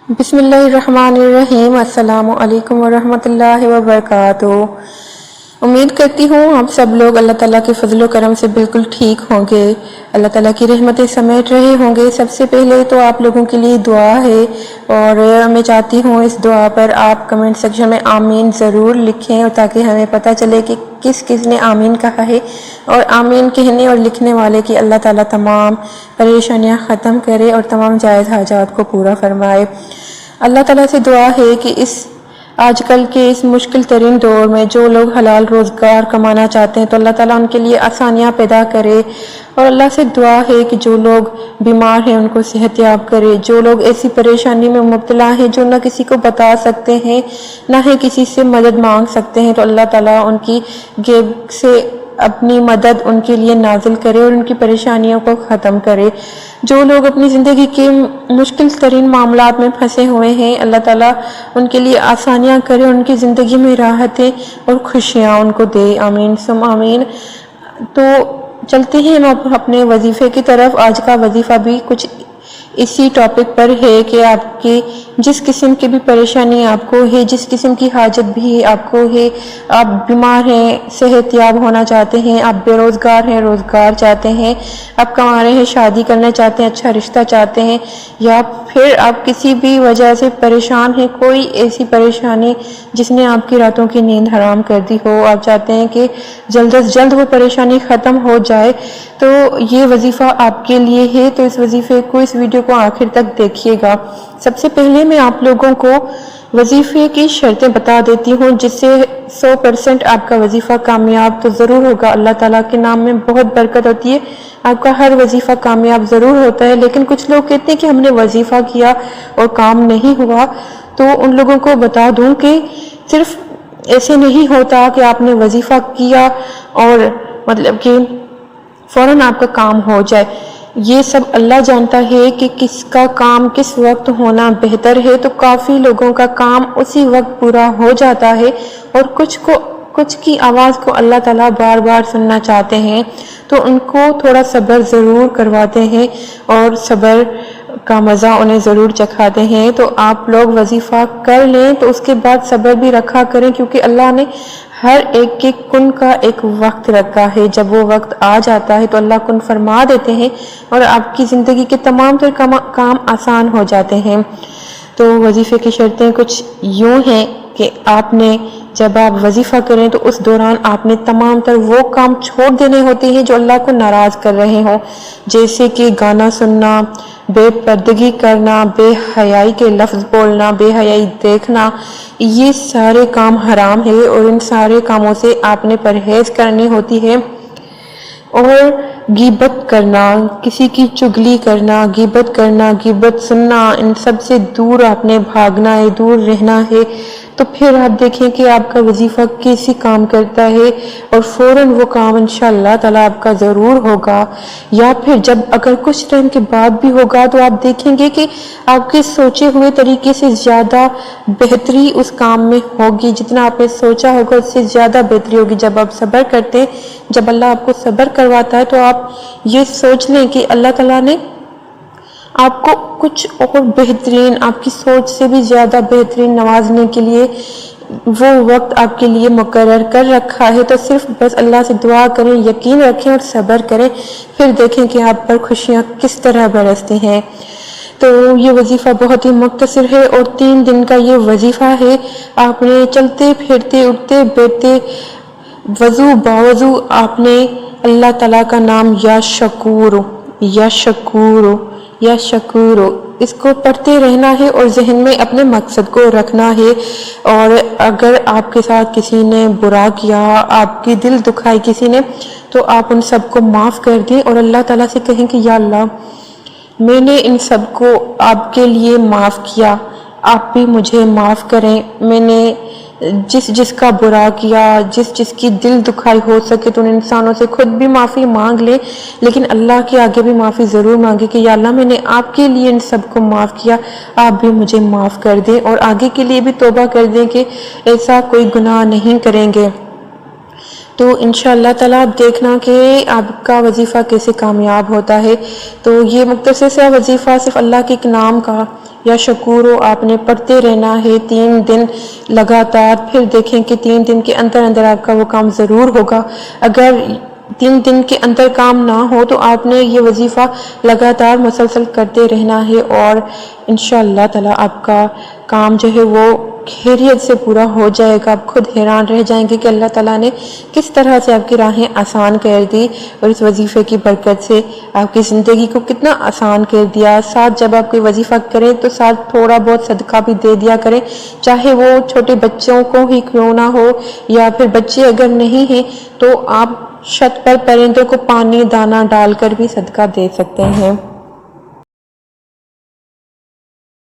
بسم اللہ الرحمن الرحیم۔ السلام علیکم ورحمۃ اللہ وبرکاتہ۔ امید کرتی ہوں آپ سب لوگ اللہ تعالیٰ کے فضل و کرم سے بالکل ٹھیک ہوں گے، اللہ تعالیٰ کی رحمتیں سمیٹ رہے ہوں گے۔ سب سے پہلے تو آپ لوگوں کے لیے دعا ہے، اور میں چاہتی ہوں اس دعا پر آپ کمنٹ سیکشن میں آمین ضرور لکھیں، اور تاکہ ہمیں پتہ چلے کہ کس کس نے آمین کہا ہے، اور آمین کہنے اور لکھنے والے کی اللہ تعالیٰ تمام پریشانیاں ختم کرے اور تمام جائز حاجات کو پورا فرمائے۔ اللہ تعالیٰ سے دعا ہے کہ آج کل کے اس مشکل ترین دور میں جو لوگ حلال روزگار کمانا چاہتے ہیں تو اللہ تعالیٰ ان کے لیے آسانیاں پیدا کرے، اور اللہ سے دعا ہے کہ جو لوگ بیمار ہیں ان کو صحت یاب کرے، جو لوگ ایسی پریشانی میں مبتلا ہیں جو نہ کسی کو بتا سکتے ہیں نہ ہی کسی سے مدد مانگ سکتے ہیں، تو اللہ تعالیٰ ان کی غیب سے اپنی مدد ان کے لیے نازل کرے اور ان کی پریشانیوں کو ختم کرے۔ جو لوگ اپنی زندگی کے مشکل ترین معاملات میں پھنسے ہوئے ہیں اللہ تعالیٰ ان کے لیے آسانیاں کرے، ان کی زندگی میں راحتیں اور خوشیاں ان کو دے، آمین ثم آمین۔ تو چلتے ہیں ہم اپنے وظیفے کی طرف۔ آج کا وظیفہ بھی کچھ اسی ٹاپک پر ہے کہ آپ کی جس قسم کی بھی پریشانی آپ کو ہے، جس قسم کی حاجت بھی آپ کو ہے، آپ بیمار ہیں صحت یاب ہونا چاہتے ہیں، آپ بے روزگار ہیں روزگار چاہتے ہیں، آپ کما رہے ہیں شادی کرنا چاہتے ہیں، اچھا رشتہ چاہتے ہیں، یا پھر آپ کسی بھی وجہ سے پریشان ہیں، کوئی ایسی پریشانی جس نے آپ کی راتوں کی نیند حرام کر دی ہو، آپ چاہتے ہیں کہ جلد از جلد وہ پریشانی ختم ہو جائے، تو یہ وظیفہ آپ کے لیے ہے۔ تو اس وظیفے کو، اس ویڈیو کو آخر تک دیکھیے گا۔ سب سے پہلے میں آپ لوگوں کو وظیفے کی شرطیں بتا دیتی ہوں، جس سے 100% آپ کا وظیفہ کامیاب تو ضرور ہوگا۔ اللہ تعالیٰ کے نام میں بہت برکت ہوتی ہے، آپ کا ہر وظیفہ کامیاب ضرور ہوتا ہے، لیکن کچھ لوگ کہتے ہیں کہ ہم نے وظیفہ کیا اور کام نہیں ہوا۔ تو ان لوگوں کو بتا دوں کہ صرف ایسے نہیں ہوتا کہ آپ نے وظیفہ کیا اور مطلب کہ فوراً آپ کا کام ہو جائے۔ یہ سب اللہ جانتا ہے کہ کس کا کام کس وقت ہونا بہتر ہے، تو کافی لوگوں کا کام اسی وقت پورا ہو جاتا ہے، اور کچھ کی آواز کو اللہ تعالیٰ بار بار سننا چاہتے ہیں، تو ان کو تھوڑا صبر ضرور کرواتے ہیں اور صبر کا مزہ انہیں ضرور چکھاتے ہیں۔ تو آپ لوگ وظیفہ کر لیں تو اس کے بعد صبر بھی رکھا کریں، کیونکہ اللہ نے ہر ایک کے کن کا ایک وقت رکھا ہے۔ جب وہ وقت آ جاتا ہے تو اللہ کن فرما دیتے ہیں اور آپ کی زندگی کے تمام تر کام آسان ہو جاتے ہیں۔ تو وظیفے کی شرطیں کچھ یوں ہیں کہ آپ نے جب آپ وظیفہ کریں تو اس دوران آپ نے تمام تر وہ کام چھوڑ دینے ہوتے ہیں جو اللہ کو ناراض کر رہے ہوں، جیسے کہ گانا سننا، بے پردگی کرنا، بے حیائی کے لفظ بولنا، بے حیائی دیکھنا، یہ سارے کام حرام ہے، اور ان سارے کاموں سے آپ نے پرہیز کرنی ہوتی ہے۔ اور غیبت کرنا، کسی کی چگلی کرنا، غیبت سننا، ان سب سے دور آپ نے بھاگنا ہے، دور رہنا ہے۔ تو پھر آپ دیکھیں کہ آپ کا وظیفہ کیسی کام کرتا ہے، اور فوراً وہ کام انشاءاللہ تعالیٰ آپ کا ضرور ہوگا، یا پھر جب اگر کچھ ٹائم کے بعد بھی ہوگا تو آپ دیکھیں گے کہ آپ کے سوچے ہوئے طریقے سے زیادہ بہتری اس کام میں ہوگی، جتنا آپ نے سوچا ہوگا اس سے زیادہ بہتری ہوگی۔ جب آپ صبر کرتے، جب اللہ آپ کو صبر کرواتا ہے تو آپ یہ سوچ لیں کہ اللہ تعالیٰ نے آپ کو کچھ اور بہترین، آپ کی سوچ سے بھی زیادہ بہترین نوازنے کے لیے وہ وقت آپ کے لیے مقرر کر رکھا ہے۔ تو صرف بس اللہ سے دعا کریں، یقین رکھیں اور صبر کریں، پھر دیکھیں کہ آپ پر خوشیاں کس طرح برستی ہیں۔ تو یہ وظیفہ بہت ہی مختصر ہے اور 3 دن کا یہ وظیفہ ہے۔ آپ نے چلتے پھرتے اٹھتے بیٹھتے وضو باوضو آپ نے اللہ تعالیٰ کا نام یا شکور یا شکور یا شکور اس کو پڑھتے رہنا ہے، اور ذہن میں اپنے مقصد کو رکھنا ہے۔ اور اگر آپ کے ساتھ کسی نے برا کیا، آپ کی دل دکھائی کسی نے، تو آپ ان سب کو معاف کر دیں اور اللہ تعالیٰ سے کہیں کہ یا اللہ، میں نے ان سب کو آپ کے لیے معاف کیا، آپ بھی مجھے معاف کریں۔ میں نے جس کا برا کیا، جس کی دل دکھائی ہو سکے تو ان انسانوں سے خود بھی معافی مانگ لے، لیکن اللہ کے آگے بھی معافی ضرور مانگے کہ یا اللہ، میں نے آپ کے لیے ان سب کو معاف کیا، آپ بھی مجھے معاف کر دیں، اور آگے کے لیے بھی توبہ کر دیں کہ ایسا کوئی گناہ نہیں کریں گے۔ تو انشاءاللہ تعالیٰ آپ دیکھنا کہ آپ کا وظیفہ کیسے کامیاب ہوتا ہے۔ تو یہ مختصر سا وظیفہ صرف اللہ کے ایک نام کا یا شکور ہو، آپ نے پڑھتے رہنا ہے 3 دن لگاتار، پھر دیکھیں کہ 3 دن کے اندر اندر آپ کا وہ کام ضرور ہوگا۔ اگر 3 دن کے اندر کام نہ ہو تو آپ نے یہ وظیفہ لگاتار مسلسل کرتے رہنا ہے، اور انشاءاللہ تعالیٰ آپ کا کام جو ہے وہ خیریت سے پورا ہو جائے گا۔ آپ خود حیران رہ جائیں گے کہ اللہ تعالیٰ نے کس طرح سے آپ کی راہیں آسان کر دی، اور اس وظیفے کی برکت سے آپ کی زندگی کو کتنا آسان کر دیا۔ ساتھ جب آپ کوئی وظیفہ کریں تو ساتھ تھوڑا بہت صدقہ بھی دے دیا کریں، چاہے وہ چھوٹے بچوں کو ہی کیوں نہ ہو، یا پھر بچے اگر نہیں ہیں تو آپ چھت پر پرندوں کو پانی دانہ ڈال کر بھی صدقہ دے سکتے ہیں۔